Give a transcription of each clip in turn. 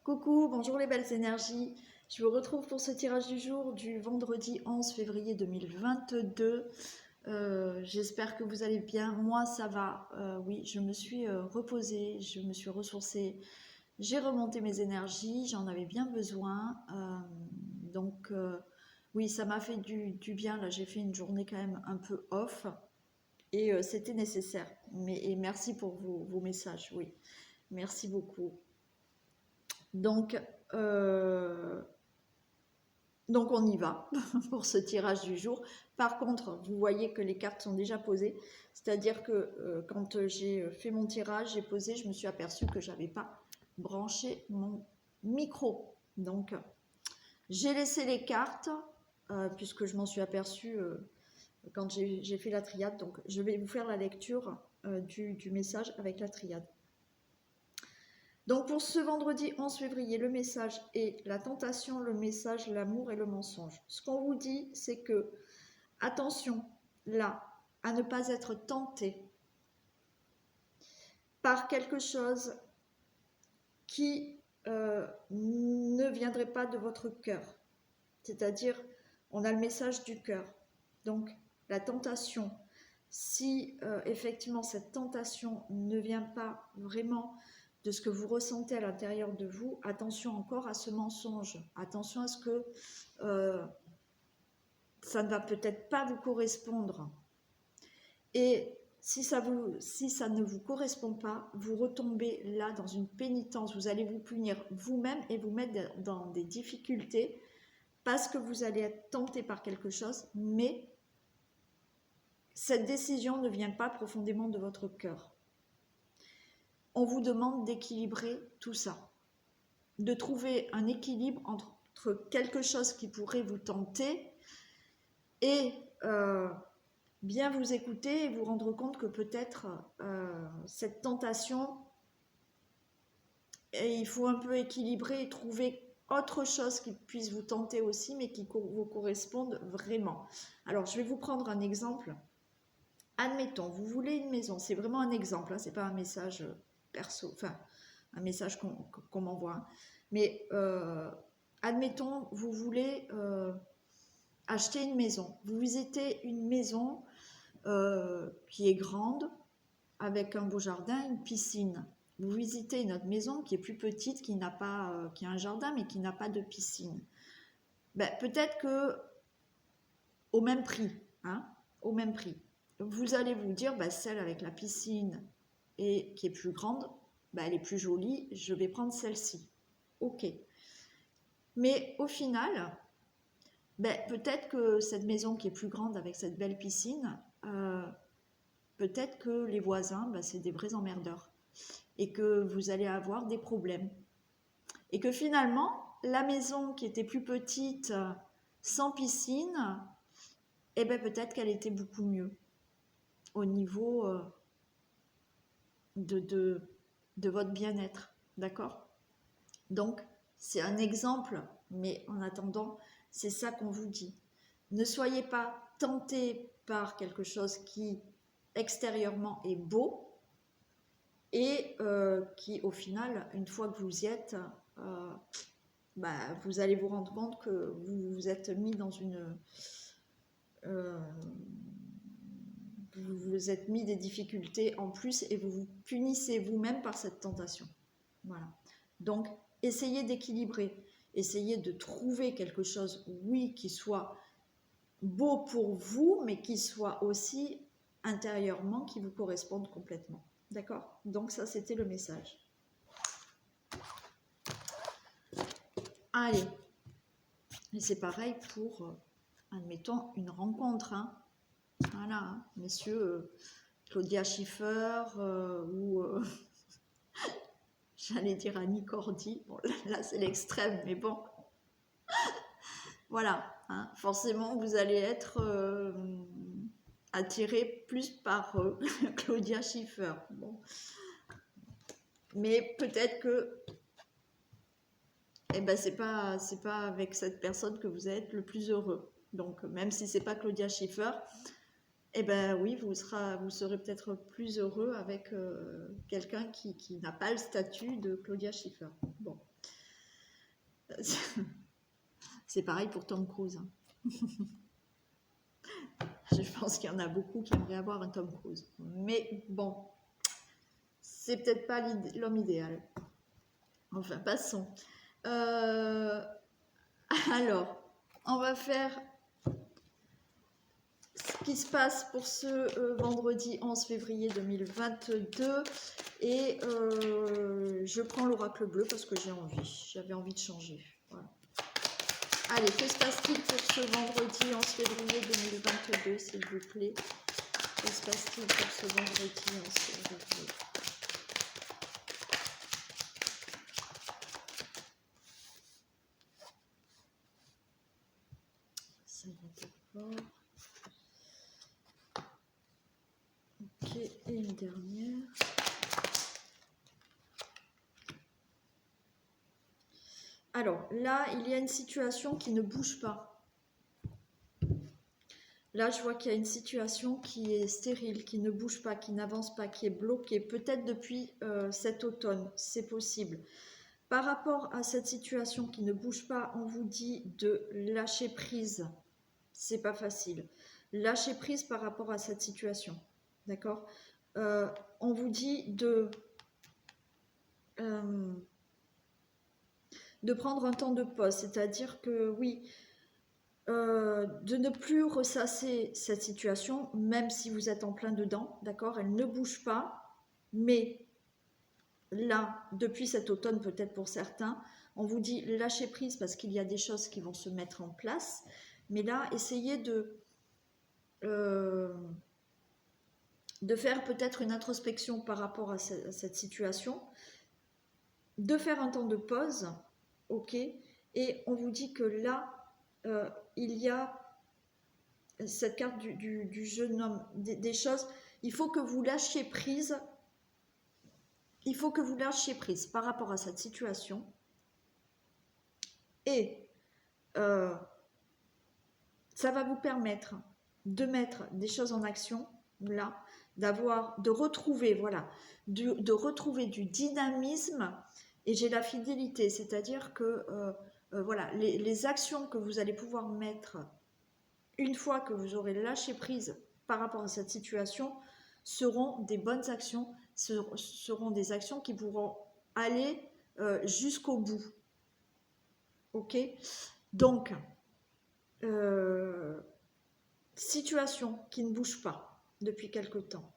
Coucou, bonjour les belles énergies. Je vous retrouve pour ce tirage du jour du vendredi 11 février 2022. J'espère que vous allez bien. Moi, ça va. Oui, je me suis reposée, je me suis ressourcée. J'ai remonté mes énergies, j'en avais bien besoin. Oui, ça m'a fait du bien. Là, j'ai fait une journée quand même un peu off et c'était nécessaire. Et merci pour vos messages. Oui, merci beaucoup. Donc, euh, Donc on y va pour ce tirage du jour. Par contre, vous voyez que les cartes sont déjà posées. C'est-à-dire que quand j'ai fait mon tirage, j'ai posé, je me suis aperçue que je n'avais pas branché mon micro. Donc j'ai laissé les cartes puisque je m'en suis aperçue quand j'ai fait la triade. Donc je vais vous faire la lecture du message avec la triade. Donc pour ce vendredi 11 février, le message est la tentation, le message, l'amour et le mensonge. Ce qu'on vous dit, c'est que, attention, là, à ne pas être tenté par quelque chose qui ne viendrait pas de votre cœur. C'est-à-dire, on a le message du cœur. Donc, la tentation, si effectivement cette tentation ne vient pas vraiment de ce que vous ressentez à l'intérieur de vous, attention encore à ce mensonge. Attention à ce que ça ne va peut-être pas vous correspondre. Et si ça ne vous correspond pas, vous retombez là dans une pénitence. Vous allez vous punir vous-même et vous mettre dans des difficultés parce que vous allez être tenté par quelque chose, mais cette décision ne vient pas profondément de votre cœur. On vous demande d'équilibrer tout ça, de trouver un équilibre entre quelque chose qui pourrait vous tenter et bien vous écouter et vous rendre compte que peut-être cette tentation, et il faut un peu équilibrer et trouver autre chose qui puisse vous tenter aussi, mais qui vous corresponde vraiment. Alors, je vais vous prendre un exemple. Admettons, vous voulez une maison, c'est vraiment un exemple, hein, c'est pas un message perso, enfin, un message qu'on m'envoie. Mais admettons, vous voulez acheter une maison. Vous visitez une maison qui est grande, avec un beau jardin, une piscine. Vous visitez une autre maison qui est plus petite, qui n'a pas, qui a un jardin, mais qui n'a pas de piscine. Ben, peut-être que au même prix, hein, au même prix. Vous allez vous dire, ben, celle avec la piscine et qui est plus grande, ben, elle est plus jolie, je vais prendre celle-ci. Ok. Mais au final, ben, peut-être que cette maison qui est plus grande avec cette belle piscine, peut-être que les voisins, ben, c'est des vrais emmerdeurs et que vous allez avoir des problèmes. Et que finalement, la maison qui était plus petite, sans piscine, eh ben, peut-être qu'elle était beaucoup mieux au niveau de votre bien-être. D'accord? Donc, c'est un exemple, mais en attendant, c'est ça qu'on vous dit. Ne soyez pas tenté par quelque chose qui extérieurement est beau et qui au final, une fois que vous y êtes, vous allez vous rendre compte que vous vous êtes mis dans une... vous vous êtes mis des difficultés en plus et vous vous punissez vous-même par cette tentation. Voilà. Donc, essayez d'équilibrer. Essayez de trouver quelque chose, oui, qui soit beau pour vous, mais qui soit aussi intérieurement, qui vous corresponde complètement. D'accord? Donc ça, c'était le message. Allez. Et c'est pareil pour, admettons, une rencontre. Hein. Voilà, hein. Messieurs, Claudia Schiffer ou... j'allais dire Annie Cordy. Bon, là, c'est l'extrême, mais bon... Voilà, hein, forcément vous allez être attiré plus par Claudia Schiffer. Bon. Mais peut-être que c'est pas avec cette personne que vous êtes le plus heureux. Donc même si c'est pas Claudia Schiffer, oui, vous serez peut-être plus heureux avec quelqu'un qui n'a pas le statut de Claudia Schiffer. Bon. C'est pareil pour Tom Cruise. Hein. Je pense qu'il y en a beaucoup qui aimeraient avoir un Tom Cruise. Mais bon, c'est peut-être pas l'homme idéal. Enfin, passons. Alors, on va faire ce qui se passe pour ce vendredi 11 février 2022. Et je prends l'oracle bleu parce que j'avais envie de changer. Voilà. Allez, que se passe-t-il pour ce vendredi 11 février 2022, s'il vous plaît? Que se passe-t-il pour ce vendredi 11 février? Ça y est, d'accord. Ok, et une dernière. Alors, là, il y a une situation qui ne bouge pas. Là, je vois qu'il y a une situation qui est stérile, qui ne bouge pas, qui n'avance pas, qui est bloquée. Peut-être depuis cet automne, c'est possible. Par rapport à cette situation qui ne bouge pas, on vous dit de lâcher prise. C'est pas facile. Lâcher prise par rapport à cette situation. D'accord? On vous dit de prendre un temps de pause. C'est-à-dire que oui, de ne plus ressasser cette situation, même si vous êtes en plein dedans, d'accord? Elle ne bouge pas, mais là, depuis cet automne, peut-être pour certains, on vous dit lâcher prise parce qu'il y a des choses qui vont se mettre en place, mais là, essayez de faire peut-être une introspection par rapport à cette situation, de faire un temps de pause, ok, et on vous dit que là, il y a cette carte du jeune homme, des choses, il faut que vous lâchiez prise, par rapport à cette situation, et ça va vous permettre de mettre des choses en action, là, de retrouver, voilà, de retrouver du dynamisme, et j'ai la fidélité, c'est-à-dire que voilà, les actions que vous allez pouvoir mettre une fois que vous aurez lâché prise par rapport à cette situation, seront des bonnes actions, seront des actions qui pourront aller jusqu'au bout. Ok? Donc, situation qui ne bouge pas depuis quelque temps,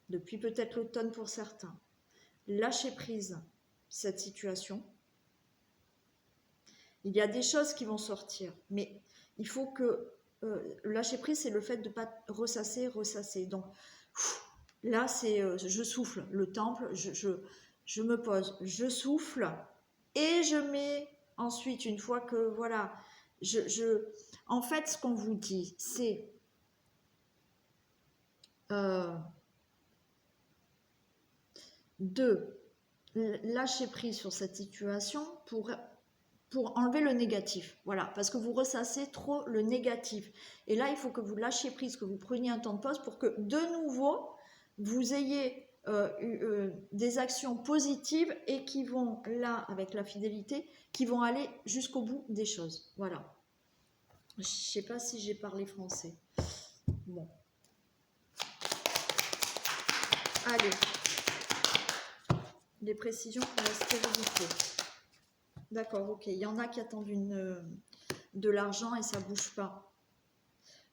depuis peut-être l'automne pour certains. Lâchez prise cette situation. Il y a des choses qui vont sortir, mais il faut que lâcher prise, c'est le fait de ne pas ressasser. Donc là, c'est je souffle le temple, je me pose, je souffle et je mets ensuite, une fois que voilà, en fait, ce qu'on vous dit, c'est de lâcher prise sur cette situation pour enlever le négatif, voilà, parce que vous ressassez trop le négatif. Et là, il faut que vous lâchiez prise, que vous preniez un temps de pause pour que, de nouveau, vous ayez des actions positives et qui vont, là, avec la fidélité, qui vont aller jusqu'au bout des choses. Voilà. Je ne sais pas si j'ai parlé français. Bon. Allez. Des précisions pour la stérilité. D'accord, ok. Il y en a qui attendent de l'argent et ça ne bouge pas.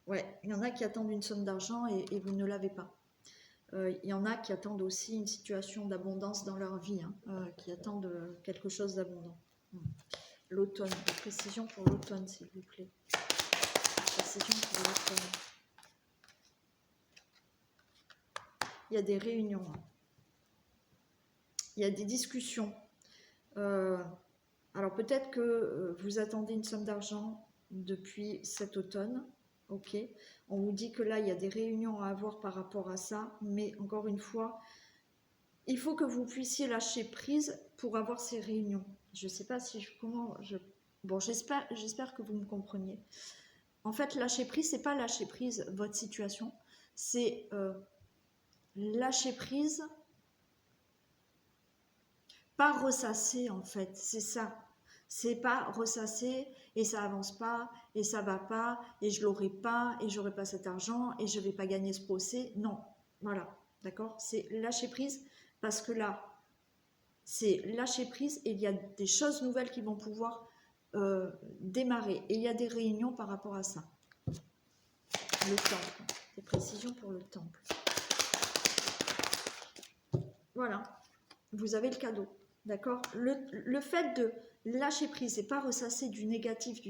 Ouais, il y en a qui attendent une somme d'argent et vous ne l'avez pas. Il y en a qui attendent aussi une situation d'abondance dans leur vie, hein, qui attendent quelque chose d'abondant. L'automne, des précisions pour l'automne, s'il vous plaît. Précision pour l'automne. Il y a des réunions. Hein. Il y a des discussions. Alors peut-être que vous attendez une somme d'argent depuis cet automne, ok. On vous dit que là il y a des réunions à avoir par rapport à ça, mais encore une fois, il faut que vous puissiez lâcher prise pour avoir ces réunions. Je ne sais pas si bon, j'espère que vous me compreniez. En fait, lâcher prise, c'est pas lâcher prise votre situation, c'est lâcher prise. Pas ressasser en fait, c'est ça. C'est pas ressasser et ça avance pas et ça va pas et je l'aurai pas et j'aurai pas cet argent et je vais pas gagner ce procès. Non, voilà, d'accord? C'est lâcher prise parce que là, c'est lâcher prise et il y a des choses nouvelles qui vont pouvoir démarrer et il y a des réunions par rapport à ça. Le temple, des précisions pour le temple. Voilà, vous avez le cadeau, d'accord? Le fait de lâcher prise et pas ressasser du négatif,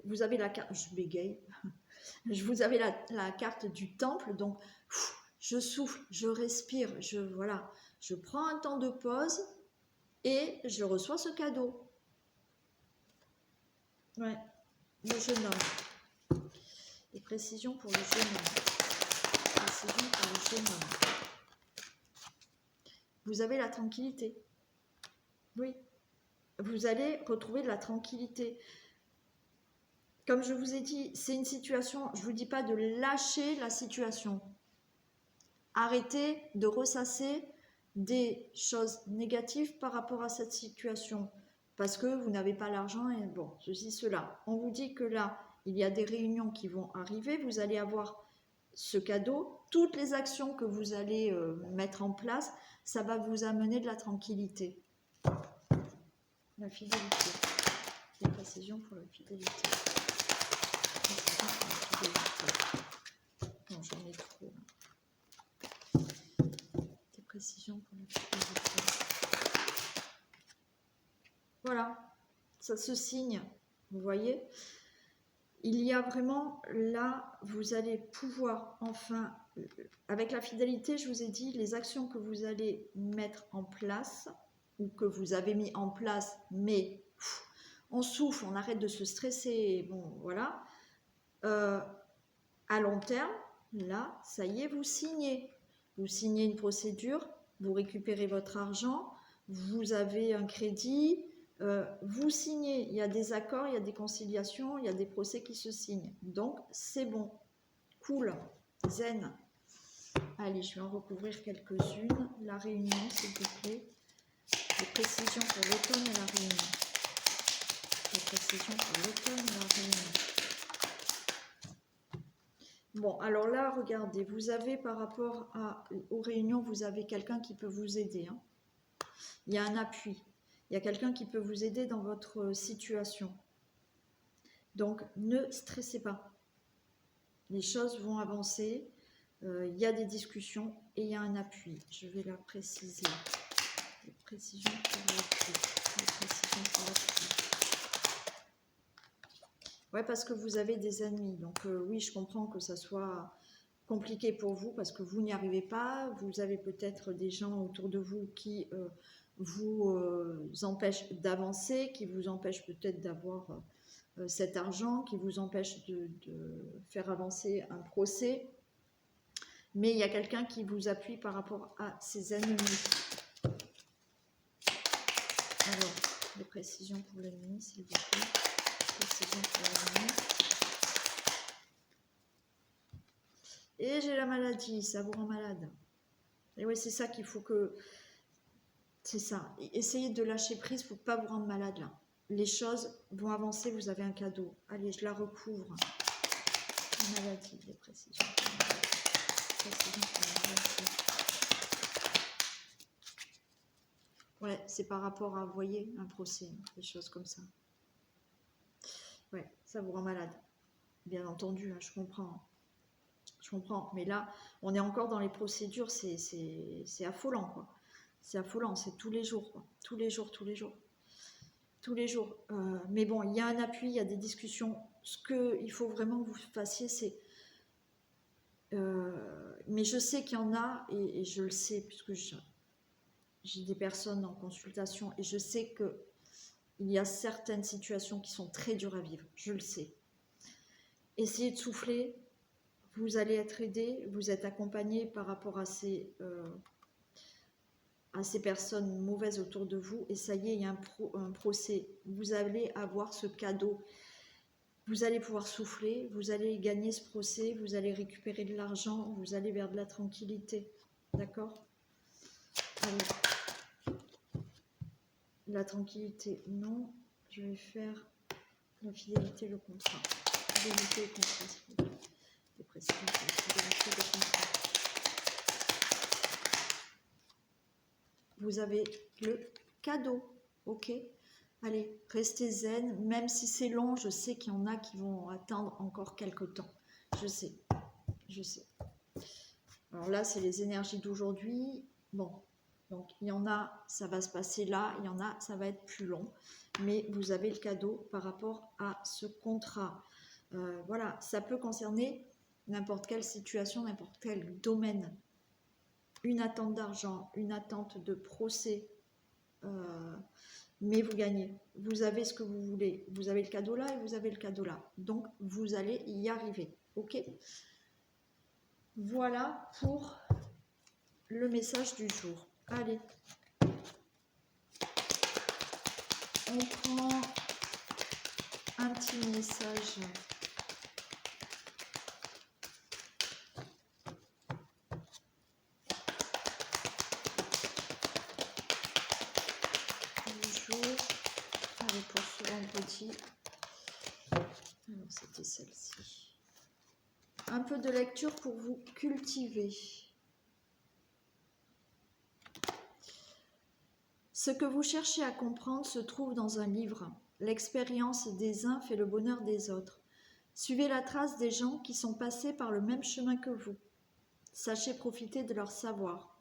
vous avez la carte, je bégaye, vous avez la carte du temple, donc je souffle, je respire, voilà, je prends un temps de pause et je reçois ce cadeau. Ouais, le jeune homme. Les précisions pour le jeune homme. Précisions pour le jeune homme. Vous avez la tranquillité. Oui. Vous allez retrouver de la tranquillité. Comme je vous ai dit, c'est une situation, je ne vous dis pas de lâcher la situation. Arrêtez de ressasser des choses négatives par rapport à cette situation. Parce que vous n'avez pas l'argent et bon, ceci, cela. On vous dit que là, il y a des réunions qui vont arriver, vous allez avoir ce cadeau. Toutes les actions que vous allez mettre en place, ça va vous amener de la tranquillité. La fidélité. Des précisions pour la fidélité. Non, j'en ai trop. Des précisions pour la fidélité. Voilà, ça se signe, vous voyez. Il y a vraiment, là, vous allez pouvoir, enfin, avec la fidélité, je vous ai dit, les actions que vous allez mettre en place, ou que vous avez mis en place, mais on souffle, on arrête de se stresser, bon, voilà. À long terme, là, ça y est, vous signez. Vous signez une procédure, vous récupérez votre argent, vous avez un crédit, vous signez, il y a des accords, il y a des conciliations, il y a des procès qui se signent. Donc, c'est bon. Cool. Zen. Allez, je vais en recouvrir quelques-unes. La réunion, s'il vous plaît. Les précisions pour l'automne et la réunion. Les précisions pour l'automne et la réunion. Bon, alors là, regardez, vous avez par rapport aux réunions, vous avez quelqu'un qui peut vous aider. Hein. Il y a un appui. Il y a quelqu'un qui peut vous aider dans votre situation. Donc, ne stressez pas. Les choses vont avancer. Il y a des discussions et il y a un appui. Je vais la préciser. Les précisions pour l'appui. Les précisions pour l'appui. Ouais, parce que vous avez des ennemis. Donc, oui, je comprends que ça soit compliqué pour vous parce que vous n'y arrivez pas. Vous avez peut-être des gens autour de vous qui vous empêche d'avancer, qui vous empêche peut-être d'avoir cet argent, qui vous empêche de faire avancer un procès. Mais il y a quelqu'un qui vous appuie par rapport à ses ennemis. Alors, des précisions pour l'ennemi, s'il vous plaît. Précisions pour l'ennemi. Et j'ai la maladie, ça vous rend malade. Et oui, c'est ça qu'il faut que... C'est ça. Essayez de lâcher prise pour ne pas vous rendre malade là. Les choses vont avancer, vous avez un cadeau. Allez, je la recouvre. La maladie, les précisions. Ouais, c'est par rapport à, vous voyez, un procès, des choses comme ça. Ouais, ça vous rend malade. Bien entendu, hein, je comprends. Je comprends. Mais là, on est encore dans les procédures, c'est affolant, quoi. C'est affolant, c'est tous les jours, quoi. Tous les jours, tous les jours. Tous les jours. Mais bon, il y a un appui, il y a des discussions. Ce qu'il faut vraiment que vous fassiez, c'est... mais je sais qu'il y en a, et je le sais, puisque j'ai des personnes en consultation, et je sais qu'il y a certaines situations qui sont très dures à vivre. Je le sais. Essayez de souffler. Vous allez être aidé, vous êtes accompagné par rapport à ces personnes mauvaises autour de vous, et ça y est, il y a un procès. Vous allez avoir ce cadeau. Vous allez pouvoir souffler, vous allez gagner ce procès, vous allez récupérer de l'argent, vous allez vers de la tranquillité. D'accord? La tranquillité, non. Je vais faire la fidélité, le contrat. Fidélité, le contrat, s'il vous plaît. Dépression, fidélité, le contrat. Vous avez le cadeau, ok? Allez, restez zen, même si c'est long, je sais qu'il y en a qui vont attendre encore quelques temps. Je sais, je sais. Alors là, c'est les énergies d'aujourd'hui. Bon, donc il y en a, ça va se passer là, il y en a, ça va être plus long. Mais vous avez le cadeau par rapport à ce contrat. Voilà, ça peut concerner n'importe quelle situation, n'importe quel domaine. Une attente d'argent, une attente de procès. Mais vous gagnez. Vous avez ce que vous voulez. Vous avez le cadeau là et vous avez le cadeau là. Donc, vous allez y arriver. Ok? Voilà pour le message du jour. Allez. On prend un petit message. Du jour. Allez, pour ce vendredi. Alors, c'était celle-ci. Un peu de lecture pour vous cultiver. Ce que vous cherchez à comprendre se trouve dans un livre. L'expérience des uns fait le bonheur des autres. Suivez la trace des gens qui sont passés par le même chemin que vous. Sachez profiter de leur savoir.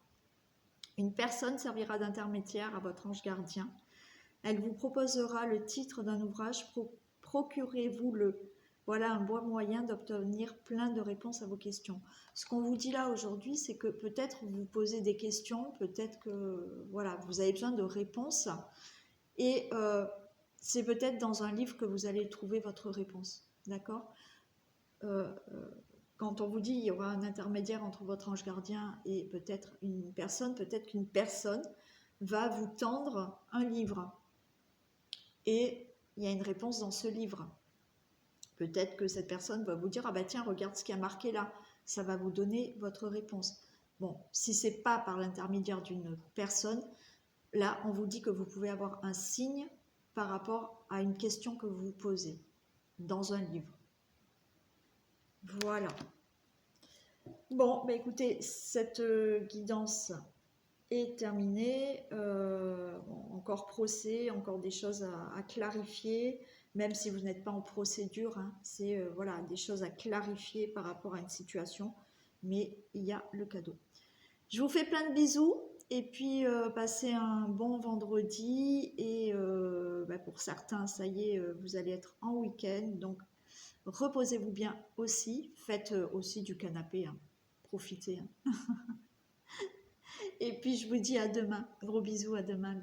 Une personne servira d'intermédiaire à votre ange gardien. Elle vous proposera le titre d'un ouvrage, procurez-vous-le. Voilà un bon moyen d'obtenir plein de réponses à vos questions. Ce qu'on vous dit là aujourd'hui, c'est que peut-être vous vous posez des questions, peut-être que voilà, vous avez besoin de réponses. Et c'est peut-être dans un livre que vous allez trouver votre réponse. D'accord ? Quand on vous dit qu'il y aura un intermédiaire entre votre ange gardien et peut-être qu'une personne va vous tendre un livre. Et il y a une réponse dans ce livre. Peut-être que cette personne va vous dire « Ah bah tiens, regarde ce qui a marqué là ». Ça va vous donner votre réponse. Bon, si ce n'est pas par l'intermédiaire d'une personne, là, on vous dit que vous pouvez avoir un signe par rapport à une question que vous vous posez dans un livre. Voilà. Bon, bah écoutez, cette guidance est terminée. Bon, encore procès, encore des choses à clarifier, même si vous n'êtes pas en procédure, hein, c'est voilà, des choses à clarifier par rapport à une situation, mais il y a le cadeau. Je vous fais plein de bisous et puis passez un bon vendredi et bah pour certains, ça y est, vous allez être en week-end, donc reposez-vous bien aussi, faites aussi du canapé, hein. Profitez. Hein. Et puis je vous dis à demain. Gros bisous, à demain.